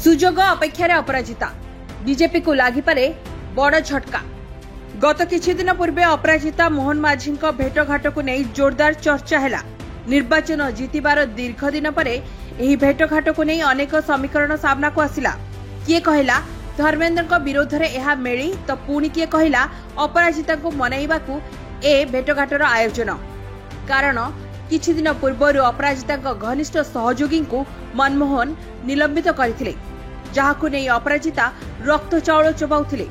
सुजोग अपेक्षार अपराजिता BJP को लागिपारे बड़ झटका। गत किछि दिन पूर्वे अपराजिता मोहन माझी भेटघाट को नहीं जोरदार चर्चा है। निर्वाचन जीतिबार दीर्घ दिन पर एही भेटघाट को नहीं अनेक समीकरण सामना को आसिला। किए कहला धर्मेंद्र विरोध में यह मेली तो पुणी किए कहला अपराजिता को मनइबा को ए भेटघाटर आयोजन। कारण किछि दिन पूर्व अपराजिता घनिष्ठ सहयोगी को मनमोहन निलंबित करथिले, जहाकु नहीं अपराजिता रक्त चाउल चबाउथिले।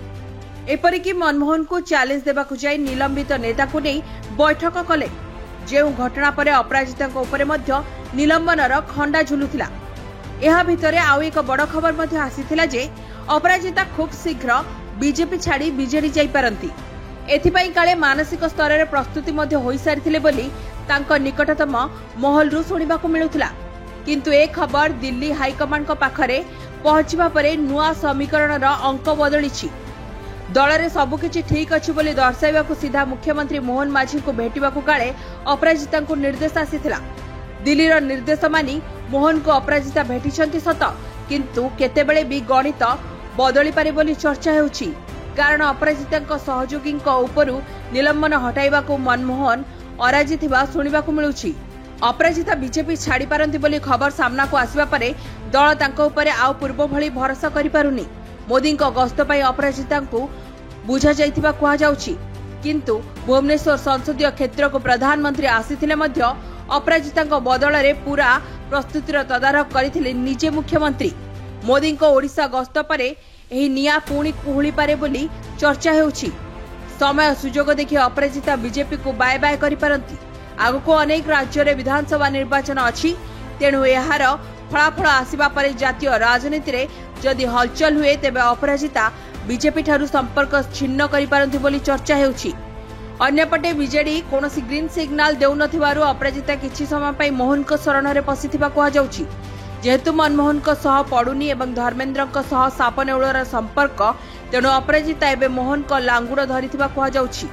एपरिकी मनमोहन को चैलेंज देबाकु जाई निलंबित नेता को नहीं बैठक कले, जो घटना पर अपराजिता उपरे मध्य निलंबनर खंडा झुलुथिला। एहा भितरे आउ एक बड़ खबर मध्य आसीथिला जे अपराजिता खूब शीघ्र बीजेपी छाड़ी बीजेडी जाई पारंती। एथिपाई काले मानसिक स्तर रे प्रस्तुति मध्य होई सारिथिले बोली तांको निकटतम महलरू सुनिबाकु मिलुथिला। किंतु ए खबर दिल्ली हाईकमांड को पाखरे पहुंचबा परे नुआ समीकरणर अंक बदलिछि। दलरे सबकिछि ठीक अछि बोली दर्शाइबाकु सीधा मुख्यमंत्री मोहन माझी को भेटिबाकु काले अपराजिता को निर्देश आसीथिला। दिल्लीर निर्देश मानी मोहन को अपराजिता भेटिछंती सत, किंतु केतेबेले भी गणित बदली पारे बोली चर्चा हेउछि। कारण अपराजिता सहयोगी उपरु निलंबन हटाइबाकु मनमोहन अराजी थिबा सुनिबाकु मिलुछि। अपराजिता बीजेपी छाड़ी पारंती बोली खबर सामना को आसिबा परे दल तांको उपरे आउ पूर्व भली भरोसा करि पारुनी। मोदी गस्त पाई अपराजिता को बुझा जाइथिबा कुहा जाउछि, किंतु भुवनेश्वर संसदीय क्षेत्र को प्रधानमंत्री आसीथिले मध्य अपराजिता बदल रे पूरा प्रस्तुतिर तदारख करथिले निजे मुख्यमंत्री। मोदी ओडिशा गस्त परे एही निया पुणी कुहुली पारे बोली चर्चा हेउछि। समय सुजोग देखि अपराजिता बीजेपी को बाय बाय करि पारंती। आगको अनेक राज्य रे विधानसभा निर्वाचन अछि, तेणु एहार फलाफल आसिबा परे जातीय राजनीति रे जदि हलचल हुए तेबे अपराजिता बीजेपी ठारू संपर्क छिन्न करि पारंती बोली चर्चा हेउछि। अन्यपटे बीजेडी कोनोसी ग्रीन सिग्नाल देउनथिबारु अपराजिता किछि समय पई मोहन को शरण रे पसिथिबा कुहा जाउछि। जेहेतु मनमोहन को सह पडुनी एवं धर्मेंद्र को सह सापनेउलर संपर्क, तेणु अपराजिता एबे मोहन को लांगुड़ धरिथिबा कुहा जाउछि।